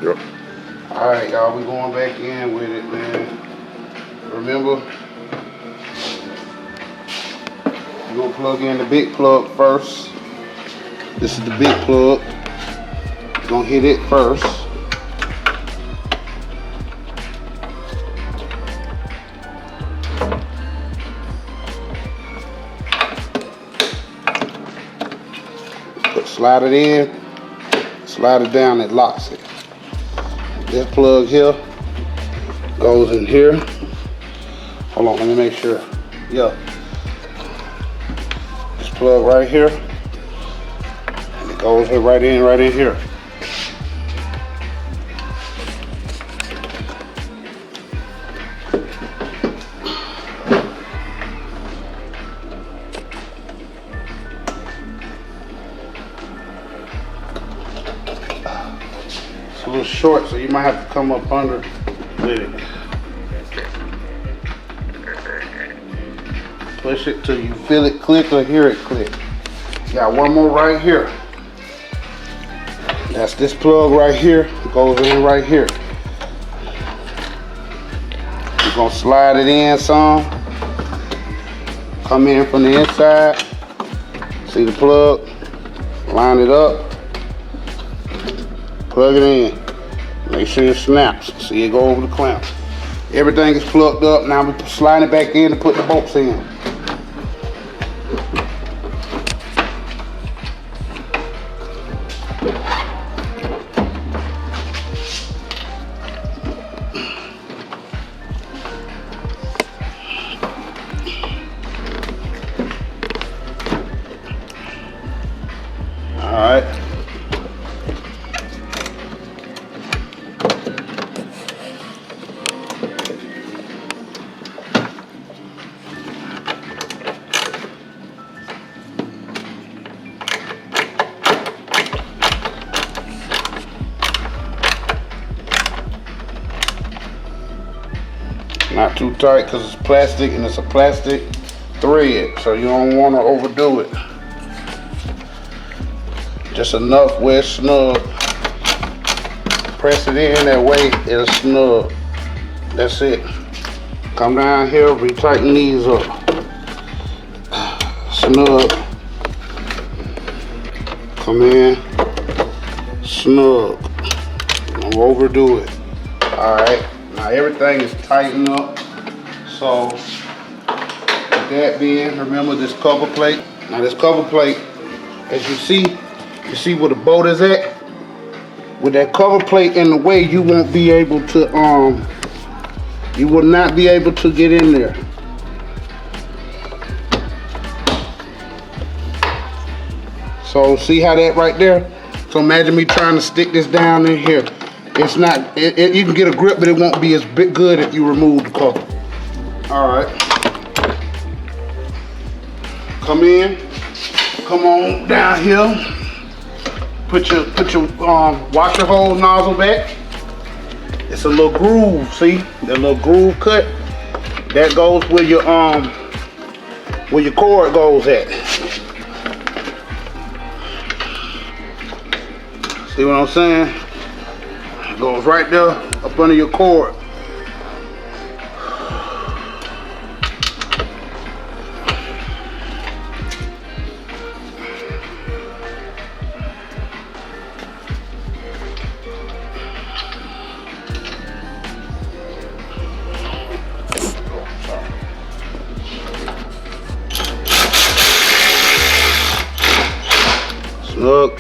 Yep. Alright, y'all, we going back in with it, man. Remember, you're gonna plug in the big plug first. This is the big plug. You're gonna hit it first. Slide it in, slide it down, it locks it. This plug here goes in here. Hold on, let me make sure. Yeah. This plug right here, and it goes right in here. It's a little short, so you might have to come up under with it. Push it till you feel it click or hear it click. Got one more right here. That's this plug right here. It goes in right here. You're gonna slide it in some. Come in from the inside. See the plug? Line it up. Plug it in. Make sure it snaps. See it go over the clamp. Everything is plugged up. Now we slide it back in to put the bolts in. All right. Not too tight because it's plastic and it's a plastic thread, so you don't want to overdo it. Just enough where it's snug. Press it in that way, it'll snug. That's it. Come down here, retighten these up. Snug. Come in, snug. Don't overdo it. Alright, now everything is tightened up. So, with that being, remember this cover plate. Now this cover plate, as you see where the bolt is at? With that cover plate in the way, you won't be able to, you will not be able to get in there. So see how that right there? So imagine me trying to stick this down in here. It's not, you can get a grip, but it won't be as good if you remove the cover. All right. Come in, come on down here. Put your washer hole nozzle back. It's a little groove, see? That little groove cut. That goes where your cord goes at. See what I'm saying? It goes right there up under your cord. Snug.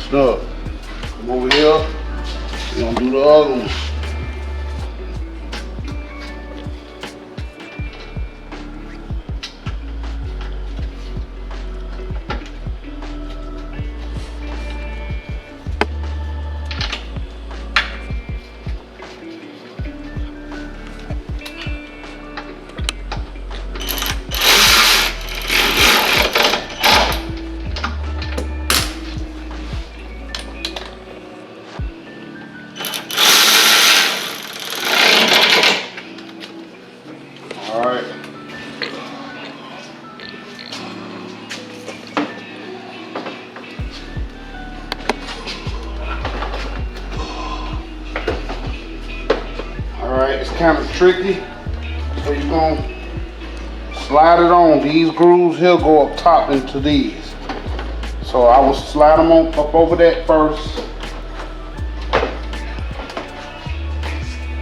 Snug. Come over here. We're gonna do the other one. kind of tricky. So you're gonna slide it on. These grooves here go up top into these. So I will slide them on up over that first.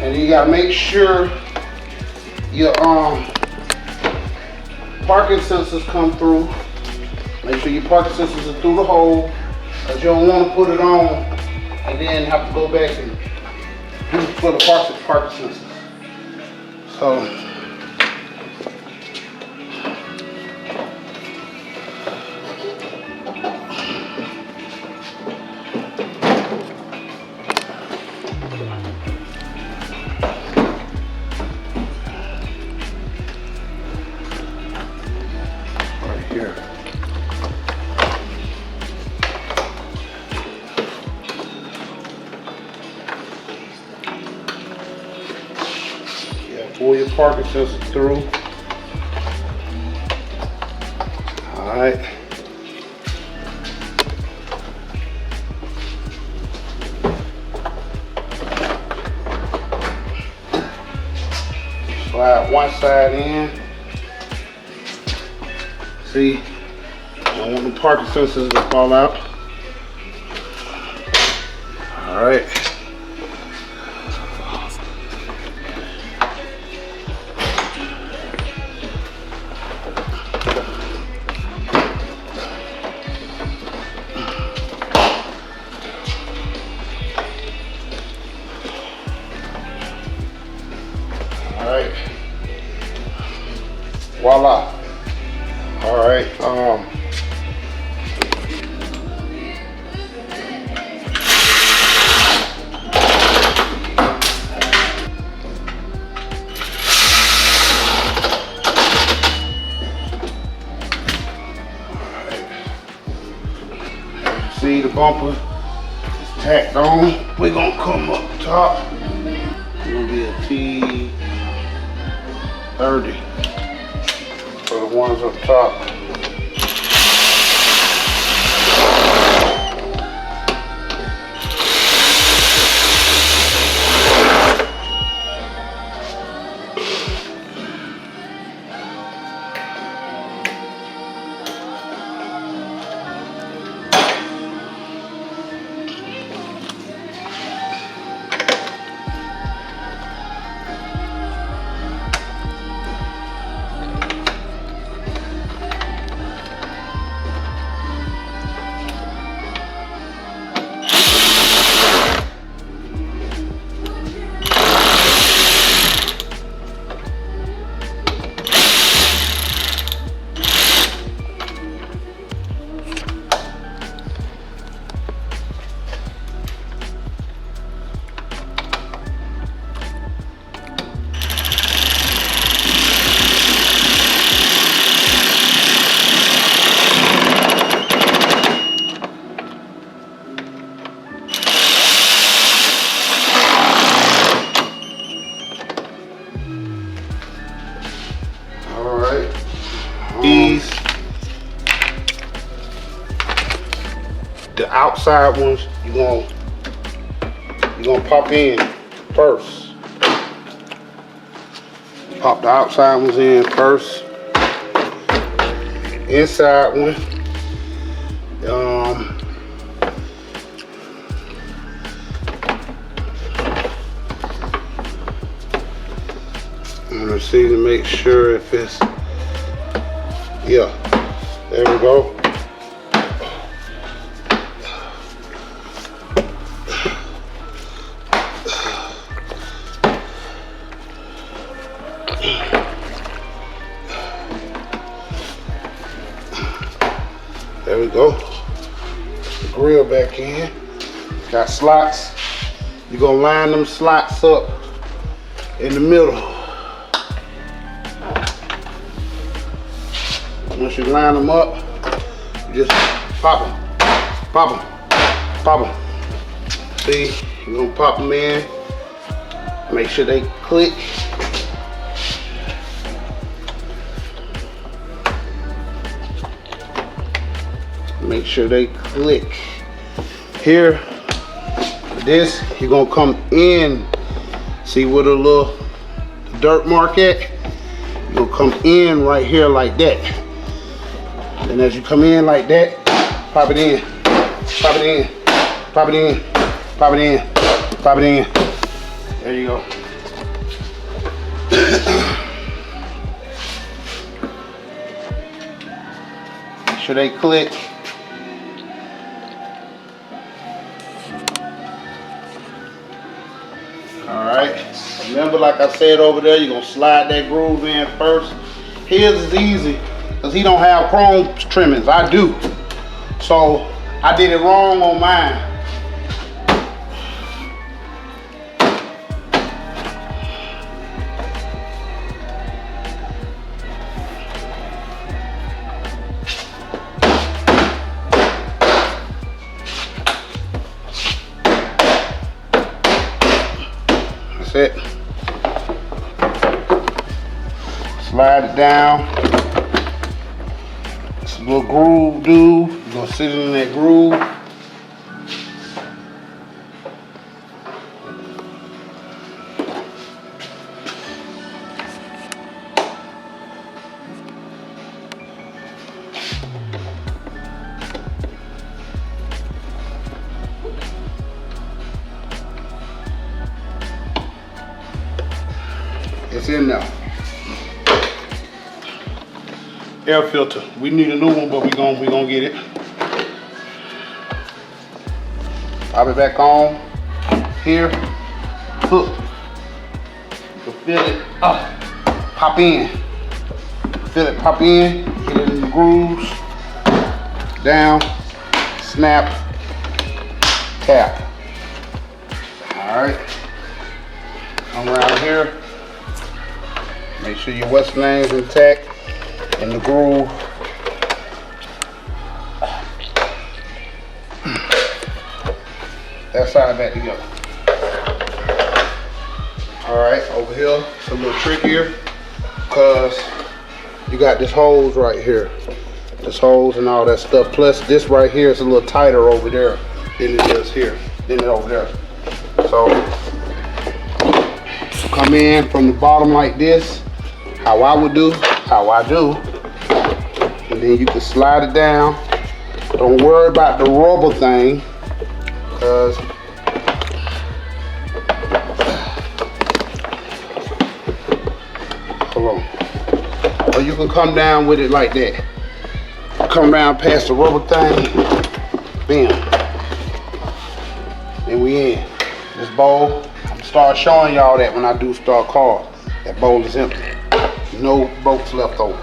And you gotta make sure your parking sensors come through. Make sure your parking sensors are through the hole, because you don't want to put it on and then have to go back and do for the parking sensors. So right here. Pull your parking sensor through. All right. Slide one side in. See, I don't want the parking sensors to fall out. All right. Alright, voila. Alright, see the bumper is tacked on. We're gonna come up top. It's gonna be a T30 for the ones up top. These, the outside ones, you're gonna pop in first. Pop the outside ones in first. Inside one, I'm gonna see to make sure if it's, yeah, there we go. There we go. The grill back in. Got slots. You're gonna line them slots up in the middle. Once you line them up, you just pop them, pop them, pop them. See, you're gonna pop them in. Make sure they click. Make sure they click. Here, this, you're gonna come in. See where the little dirt mark at, you'll come in right here like that. And as you come in like that, pop it in, pop it in, pop it in, pop it in, pop it in. There you go. Make sure they click. Alright, remember, like I said over there, you're gonna slide that groove in first. His is easy because he don't have chrome trimmings. I do. So I did it wrong on mine. It. Slide it down. It's a little groove, dude. You're gonna sit in that groove. It's in there. Air filter. We need a new one, but we gonna get it. Pop it back on. Here. Hook. You can feel it. Pop in. Feel it pop in. Get it in the grooves. Down. Snap. Tap. Alright. Come around here. Make sure your what's name's intact in the groove. That side back together. Alright, over here it's a little trickier because you got this hose right here. This hose and all that stuff. Plus this right here is a little tighter over there than it is here, than it over there. So come in from the bottom like this. How I would do, how I do, and then you can slide it down. Don't worry about the rubber thing, because hold on. Or you can come down with it like that. Come down past the rubber thing, bam. And we in. This bowl, I'm gonna start showing y'all that when I do start cars. That bowl is empty. No bolts left over.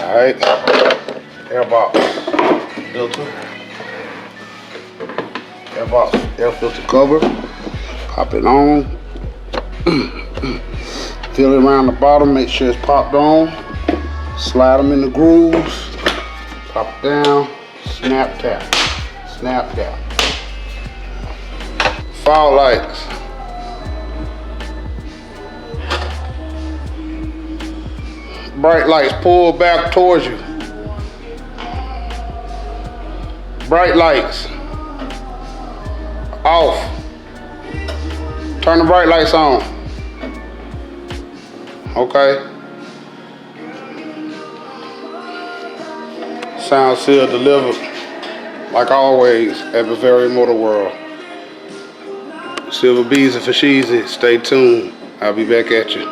Alright, air box filter. Air box, air filter cover. Pop it on. Feel it around the bottom, make sure it's popped on. Slide them in the grooves. Pop it down, snap tap, snap tap. Fog lights. Bright lights, pull back towards you. Bright lights. Off. Turn the bright lights on. Okay. Sound seal delivered, like always, at Bavaria Motor World. Silver Bees and Fashizi, stay tuned. I'll be back at you.